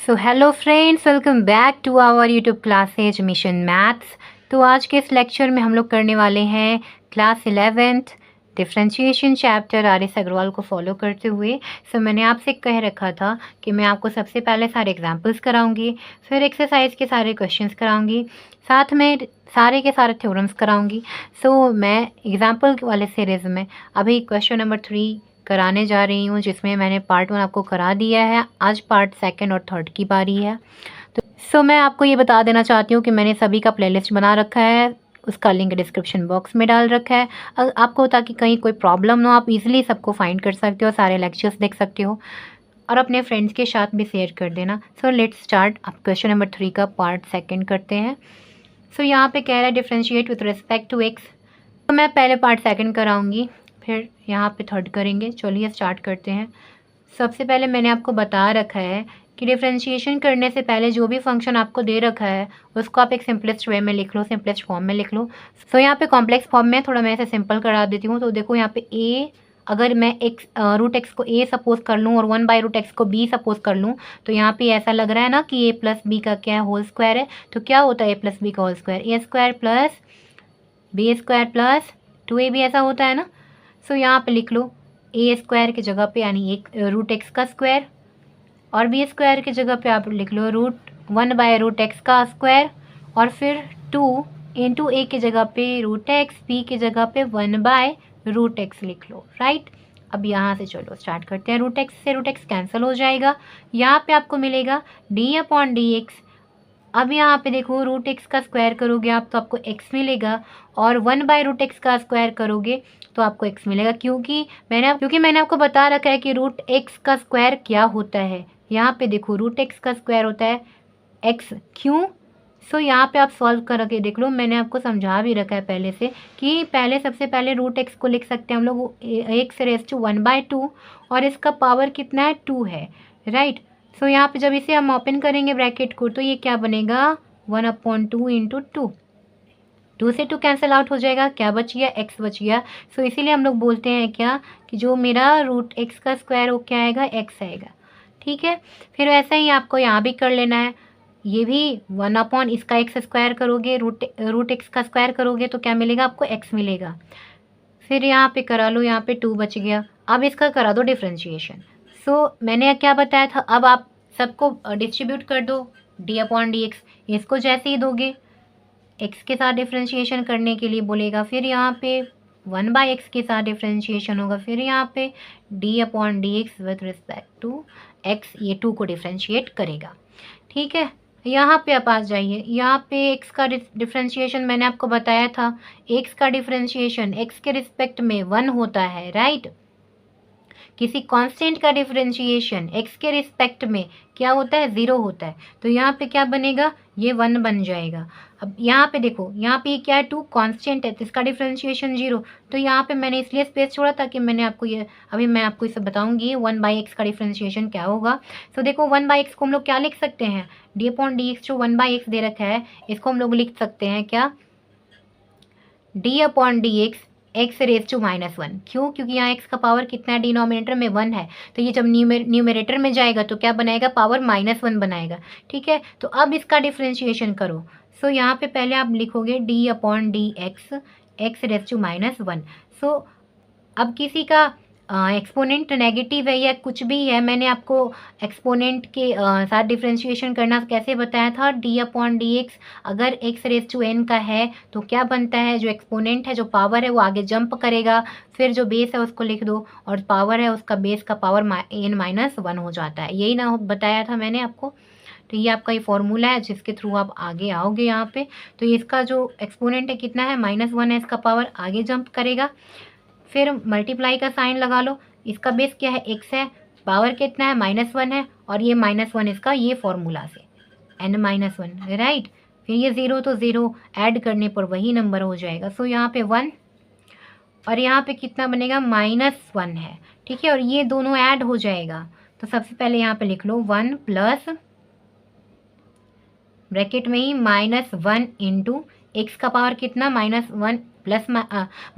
So hello friends, welcome back to our YouTube classes mission maths. तो आज के इस लेक्चर में हम लोग करने वाले हैं class 11th differentiation chapter R S Agarwal को फॉलो करते हुए। मैंने आपसे कह रखा था कि मैं आपको सबसे पहले सारे एग्जांपल्स कराऊंगी, फिर एक्सरसाइज के सारे क्वेश्चंस कराऊंगी, साथ में सारे के सारे थ्योरम्स कराऊंगी। मैं एग्जाम्पल वाले सीरीज़ में अभी क्वेश्चन नंबर 3 कराने जा रही हूँ, जिसमें मैंने पार्ट 1 आपको करा दिया है। आज पार्ट 2 और 3 की बारी है। तो मैं आपको ये बता देना चाहती हूँ कि मैंने सभी का प्लेलिस्ट बना रखा है, उसका लिंक डिस्क्रिप्शन बॉक्स में डाल रखा है। आपको ताकि कहीं कोई प्रॉब्लम ना हो, आप इजीली सबको फाइंड कर सकते हो, सारे लेक्चर्स देख सकते हो और अपने फ्रेंड्स के साथ भी शेयर कर देना। Let's start. अब क्वेश्चन नंबर 3 का पार्ट 2 करते हैं। यहाँ पे कह रहा है differentiate with respect to x. तो मैं पहले पार्ट 2 कराऊंगी, फिर यहाँ पे 3 करेंगे। चलिए स्टार्ट करते हैं। सबसे पहले मैंने आपको बता रखा है कि डिफरेंशिएशन करने से पहले जो भी फंक्शन आपको दे रखा है उसको आप एक सिंपलेस्ट वे में लिख लो, सिंपलेस्ट फॉर्म में लिख लो। यहाँ पे कॉम्प्लेक्स फॉर्म में थोड़ा मैं ऐसे सिंपल करा देती हूँ। तो देखो यहाँ पे ए, अगर मैं एक्स रूट एक्स को ए सपोज कर लूँ और 1/√x को बी सपोज कर लूँ, तो यहाँ पे ऐसा लग रहा है ना कि ए प्लस बी का क्या है, होल स्क्वायर है। तो क्या होता है ए प्लस बी का whole square? A square plus B square plus 2ab ऐसा होता है ना। यहाँ पे लिख लो ए स्क्वायर की जगह पे यानी एक √x का स्क्वायर, और बी स्क्वायर की जगह पे आप लिख लो √1/√x का स्क्वायर, और फिर 2 इंटू ए की जगह पे √x, बी की जगह पे 1/√x लिख लो, राइट। अब यहाँ से चलो स्टार्ट करते हैं। √x से √x कैंसिल हो जाएगा। यहाँ पे आपको मिलेगा d/dx। अब यहाँ पे देखो √x का स्क्वायर करोगे आप तो आपको x मिलेगा, और 1/√x का स्क्वायर करोगे तो आपको x मिलेगा, क्योंकि मैंने आपको बता रखा है कि √x का स्क्वायर क्या होता है। यहाँ पे देखो √x का स्क्वायर होता है x। क्यों? यहाँ पे आप सॉल्व करके देख लो। मैंने आपको समझा भी रखा है पहले से कि सबसे पहले √x को लिख सकते हैं हम लोग x⁻1/2, और इसका पावर कितना है? 2 है, राइट। यहाँ पे जब इसे हम ओपन करेंगे ब्रैकेट को, तो ये क्या बनेगा? 1/2 इंटू 2। 2 से 2 कैंसिल आउट हो जाएगा, क्या बच गया? x बच गया। इसीलिए हम लोग बोलते हैं क्या कि जो मेरा √x का स्क्वायर वो क्या आएगा? x आएगा, ठीक है। फिर ऐसा ही आपको यहाँ भी कर लेना है। ये भी 1/ इसका x स्क्वायर करोगे, √x का स्क्वायर करोगे तो क्या मिलेगा? आपको x मिलेगा। फिर यहाँ पे करा लो, यहाँ पे 2 बच गया। अब इसका करा दो डिफ्रेंशिएशन। मैंने क्या बताया था, अब आप सबको डिस्ट्रीब्यूट कर दो d/dx। इसको जैसे ही दोगे x के साथ डिफ्रेंशिएशन करने के लिए बोलेगा, फिर यहाँ पे 1/x के साथ डिफ्रेंशिएशन होगा, फिर यहाँ पे d/dx with respect to x, ये 2 को डिफ्रेंशिएट करेगा, ठीक है। यहाँ पे आप आ जाइए। यहाँ पे x का डिफ्रेंशिएशन मैंने आपको बताया था। x का डिफ्रेंशिएशन x के रिस्पेक्ट में 1 होता है, राइट। किसी कांस्टेंट का डिफरेंशिएशन x के रिस्पेक्ट में क्या होता है? 0 होता है। तो यहाँ पे क्या बनेगा? ये 1 बन जाएगा। अब यहाँ पे देखो, यहाँ पे क्या है? 2 कांस्टेंट है तो इसका डिफरेंशिएशन 0। तो यहाँ पे मैंने इसलिए स्पेस छोड़ा था कि मैं आपको इसे बताऊंगी 1/x का डिफरेंशिएशन क्या होगा। देखो 1/x को हम लोग क्या लिख सकते हैं? d/dx जो 1/x दे रखा है, इसको हम लोग लिख सकते हैं क्या? d/dx x⁻⁻1। क्यों? क्योंकि यहाँ x का पावर कितना है? डिनोमिनेटर में 1 है, तो ये जब न्यूमरेटर में जाएगा तो क्या बनाएगा? पावर -1 बनाएगा, ठीक है। तो अब इसका डिफ्रेंशिएशन करो। यहाँ पे पहले आप लिखोगे d/dx x⁻⁻1। अब किसी का एक्सपोनेंट नेगेटिव है या कुछ भी है, मैंने आपको एक्सपोनेंट के साथ डिफ्रेंशिएशन करना कैसे बताया था? d/dx अगर x⁻n का है तो क्या बनता है? जो एक्सपोनेंट है, जो पावर है, वो आगे जंप करेगा, फिर जो बेस है उसको लिख दो, और पावर है उसका बेस का पावर n-1 हो जाता है। यही ना बताया था मैंने आपको। तो ये आपका ये फॉर्मूला है जिसके थ्रू आप आगे आओगे यहाँ पे। तो इसका जो एक्सपोनेंट है कितना है? -1 है, इसका पावर आगे जंप करेगा। फिर मल्टीप्लाई का साइन लगा लो। इसका बेस क्या है? x है, पावर कितना है? -1 है, और ये -1 इसका ये फॉर्मूला से n-1, राइट। फिर ये 0 तो 0 ऐड करने पर वही नंबर हो जाएगा। यहाँ पे 1 और यहाँ पे कितना बनेगा? -1 है, ठीक है। और ये दोनों ऐड हो जाएगा। तो सबसे पहले यहाँ पे लिख लो 1 प्लस ब्रैकेट में ही -1 इंटू एक्स का पावर कितना? -1 प्लस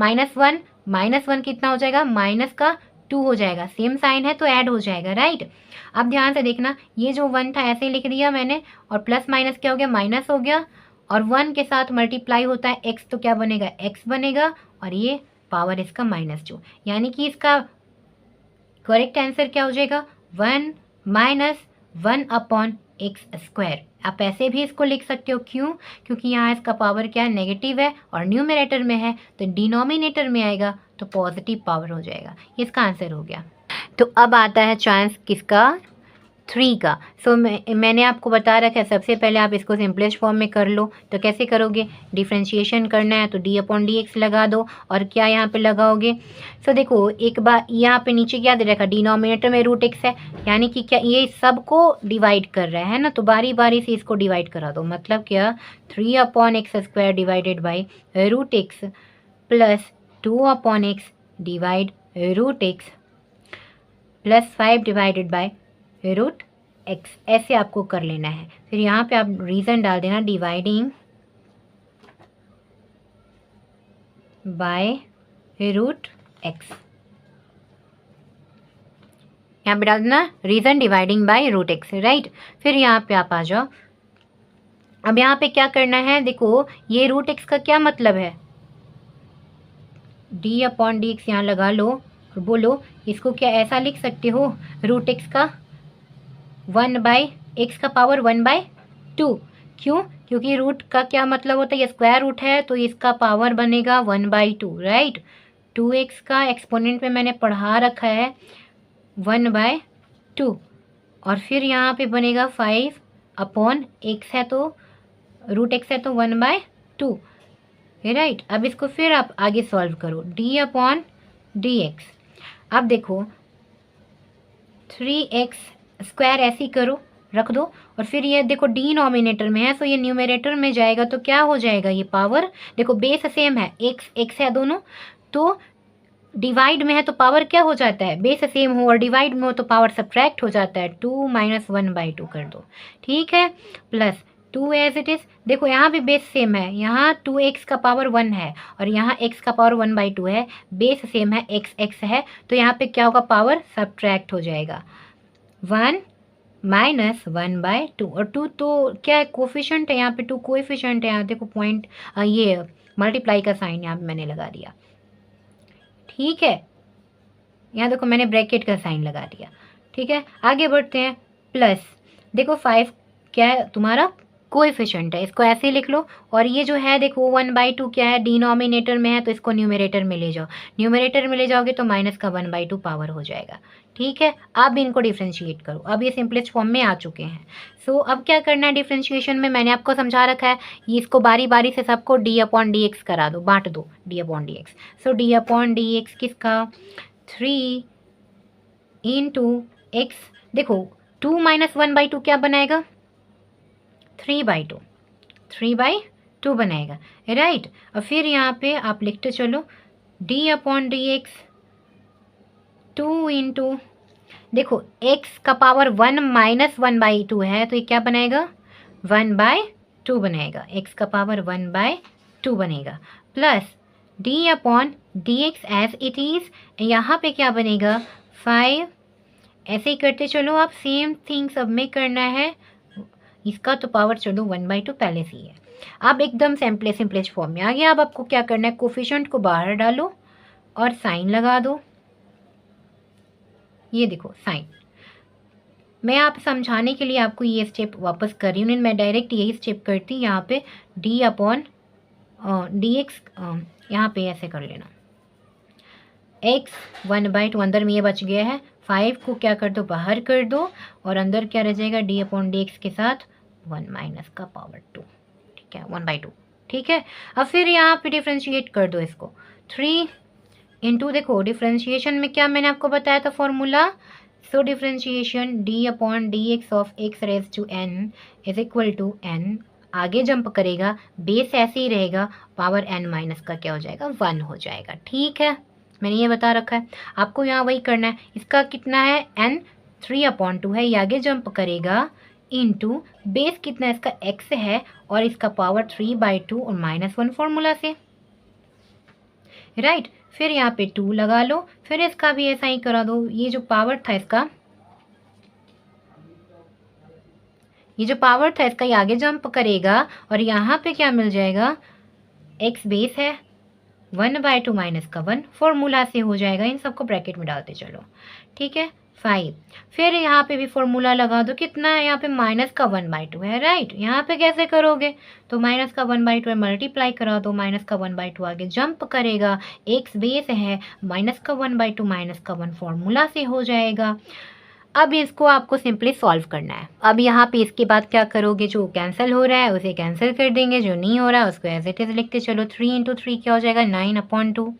-1 -1 कितना हो जाएगा? माइनस का 2 हो जाएगा, सेम साइन है तो ऐड हो जाएगा, राइट। अब ध्यान से देखना, ये जो 1 था ऐसे लिख दिया मैंने, और प्लस माइनस क्या हो गया, माइनस हो गया, और 1 के साथ मल्टीप्लाई होता है x तो क्या बनेगा, x बनेगा, और ये पावर इसका -2, यानी कि इसका करेक्ट आंसर क्या हो जाएगा, 1 - 1/x²। आप ऐसे भी इसको लिख सकते हो, क्यों, क्योंकि यहाँ इसका पावर क्या है, नेगेटिव है, और न्यूमरेटर में है तो डिनोमिनेटर में आएगा तो पॉजिटिव पावर हो जाएगा। ये इसका आंसर हो गया। तो अब आता है चांस किसका, 3 का। मैंने आपको बता रखा है, सबसे पहले आप इसको सिंपलेस्ट फॉर्म में कर लो। तो कैसे करोगे, डिफ्रेंशिएशन करना है तो d/dx लगा दो, और क्या यहाँ पे लगाओगे। देखो एक बार यहाँ पे नीचे क्या दे रखा, डिनोमिनेटर में √x है, यानी कि क्या ये सबको डिवाइड कर रहा है ना, तो बारी बारी से इसको डिवाइड करा दो। मतलब क्या, 3/x² divided by √x plus 2/x divide √x plus 5 divided by √x, ऐसे आपको कर लेना है। फिर यहाँ पे आप रीज़न डाल देना, डिवाइडिंग बाय √x, यहाँ पे डाल देना reason dividing by √x, right. फिर यहाँ पे आप आ जाओ, अब यहाँ पे क्या करना है, देखो ये √x का क्या मतलब है, d/dx यहाँ लगा लो और बोलो इसको क्या ऐसा लिख सकते हो, √x का 1/x का पावर 1/2, क्यों, क्योंकि रूट का क्या मतलब होता है, ये स्क्वायर रूट है तो इसका पावर बनेगा 1/2, राइट। 2x का एक्सपोनेंट में मैंने पढ़ा रखा है 1/2, और फिर यहाँ पे बनेगा 5/x है तो √x है तो 1/2, राइट। अब इसको फिर आप आगे सॉल्व करो, d/dx। अब देखो 3x² ऐसे ही करो, रख दो, और फिर ये देखो डिनोमिनेटर में है तो ये न्यूमरेटर में जाएगा तो क्या हो जाएगा, ये पावर, देखो बेस सेम है, x है दोनों, तो डिवाइड में है तो पावर क्या हो जाता है, बेस सेम हो और डिवाइड में हो तो पावर सब्ट्रैक्ट हो जाता है, 2 - 1/2 कर दो, ठीक है, प्लस 2 एज इट इज़। देखो यहाँ भी बेस सेम है, यहाँ 2x का पावर 1 है और यहाँ x का पावर 1/2 है, बेस सेम है, x है, तो यहाँ पे क्या होगा, पावर सब्ट्रैक्ट हो जाएगा, 1 - 1/2, और 2 तो क्या है, कोफिशिएंट है, यहाँ पे 2 कोएफिशिएंट है, यहाँ देखो पॉइंट, ये मल्टीप्लाई का साइन यहाँ पे मैंने लगा दिया, ठीक है, यहाँ देखो मैंने ब्रैकेट का साइन लगा दिया, ठीक है। आगे बढ़ते हैं, प्लस देखो 5 क्या है तुम्हारा, कोएफिशिएंट है, इसको ऐसे लिख लो, और ये जो है देखो 1/2 क्या है, डिनोमिनेटर में है तो इसको न्यूमरेटर में ले जाओ, न्यूमरेटर में ले जाओगे तो माइनस का 1/2 पावर हो जाएगा, ठीक है। अब इनको डिफ्रेंशिएट करो, अब ये सिंपलेस्ट फॉर्म में आ चुके हैं। अब क्या करना है डिफ्रेंशिएशन में, मैंने आपको समझा रखा है, ये इसको बारी बारी से सबको d/dx करा दो, बांट दो d/dx। d/dx किसका, 3 × x, देखो 2 - 1/2 क्या बनाएगा, 3/2 बनाएगा, राइट। और फिर यहाँ पे आप लिखते चलो d/dx 2 × देखो x का पावर 1 - 1/2 है तो ये क्या बनेगा, 1/2 बनेगा, x का पावर 1/2 बनेगा, plus d/dx as it is, यहाँ पे क्या बनेगा, 5, ऐसे ही करते चलो आप, सेम थिंग सब में करना है, इसका तो पावर चलो 1/2 पहले से ही है। अब एकदम सिंपलेस्ट फॉर्म में आ गया। अब आपको क्या करना है, कोफिशिएंट को बाहर डालो और साइन लगा दो, ये देखो साइन, मैं आप समझाने के लिए आपको ये स्टेप वापस कर रही हूँ, मैं डायरेक्ट यही स्टेप करती, यहाँ पे d/dx यहाँ पे ऐसे कर लेना, x 1/2 अंदर में ये बच गया है, 5 को क्या कर दो, बाहर कर दो, और अंदर क्या रह जाएगा, d/dx के साथ 1 - का पावर 2, ठीक है, 1/2, ठीक है। अब फिर यहाँ पे डिफ्रेंशिएट कर दो इसको, 3 × देखो डिफ्रेंशिएशन में क्या मैंने आपको बताया था formula, differentiation d/dx of x⁻n is equal to n, आगे जंप करेगा, बेस ऐसे ही रहेगा, पावर n - का क्या हो जाएगा, 1 हो जाएगा, ठीक है, मैंने ये बता रखा है, आपको यहाँ वही करना है। इसका कितना है, n 3/2 है, ये आगे जंप करेगा, इंटू बेस कितना है इसका, x है, और इसका पावर 3/2 और -1 फॉर्मूला से, राइट। फिर यहाँ पे 2 लगा लो, फिर इसका भी ऐसा ही करा दो। ये जो पावर था इसका, ये आगे जंप करेगा और यहाँ पे क्या मिल जाएगा, एक्स बेस है 1/2 माइनस का 1 फॉर्मूला से हो जाएगा। इन सबको ब्रैकेट में डालते चलो, ठीक है 5। फिर यहाँ पे भी फॉर्मूला लगा दो, कितना है यहाँ पे माइनस का 1/2 है, राइट। यहाँ पे कैसे करोगे, तो माइनस का 1/2 है, मल्टीप्लाई करा दो, माइनस का 1/2 आगे जंप करेगा, एक्स बेस है माइनस का 1/2 माइनस का 1 फॉर्मूला से हो जाएगा। अब इसको आपको सिंपली सॉल्व करना है। अब यहाँ पे इसके बाद क्या करोगे, जो कैंसिल हो रहा है उसे कैंसिल कर देंगे, जो नहीं हो रहा है उसको एज इट इज़ लिखते चलो। 3 × 3 क्या हो जाएगा, 9/2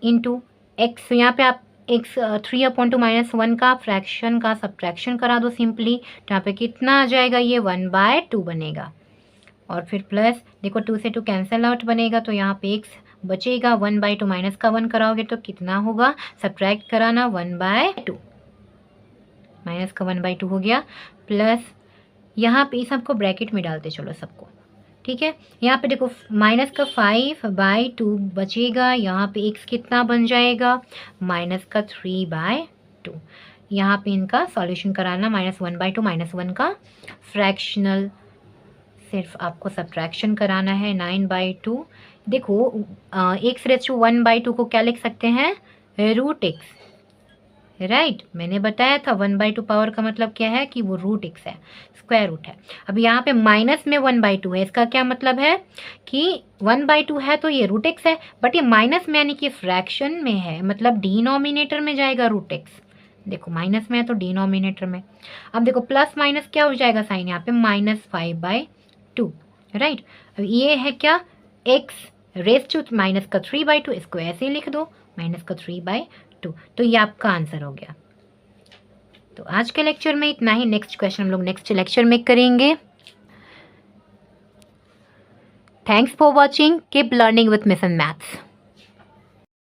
इंटू एक्स। यहाँ पे आप एक्स 3/2 माइनस 1 का फ्रैक्शन का सब्ट्रैक्शन करा दो सिंपली, तो यहाँ पे कितना आ जाएगा, ये 1/2 बनेगा। और फिर प्लस देखो 2 से 2 कैंसिल आउट बनेगा, तो यहाँ पे एक्स बचेगा। 1/2 माइनस का 1 कराओगे तो कितना होगा, सब्ट्रैक्ट कराना 1/2 माइनस का 1/2 हो गया। प्लस यहाँ पे सबको ब्रैकेट में डालते चलो सबको, ठीक है। यहाँ पे देखो माइनस का 5/2 बचेगा, यहाँ पे x कितना बन जाएगा, माइनस का 3/2। यहाँ पे इनका सॉल्यूशन कराना, -1/2 -1 का फ्रैक्शनल, सिर्फ आपको सब्ट्रैक्शन कराना है। 9/2 देखो x⁻1/2 को क्या लिख सकते हैं, √x, राइट। मैंने बताया था 1/2 पावर का मतलब क्या है कि वो √x है, स्क्वायर रूट है। अब यहाँ पे माइनस में 1/2 है, इसका क्या मतलब है कि 1/2 है तो ये √x है, बट ये माइनस में यानी कि फ्रैक्शन में है, मतलब डिनोमिनेटर में जाएगा √x। देखो माइनस में है तो डिनोमिनेटर में। अब देखो प्लस माइनस क्या हो जाएगा साइन, यहाँ पे -5/2, राइट। अब ये है क्या, x⁻³ माइनस का 3/2, इसको ऐसे ही लिख दो माइनस का 3/2। तो ये आपका आंसर हो गया। तो आज के लेक्चर में इतना ही, नेक्स्ट क्वेश्चन हम लोग नेक्स्ट लेक्चर में करेंगे। Thanks for watching, keep learning with mission maths.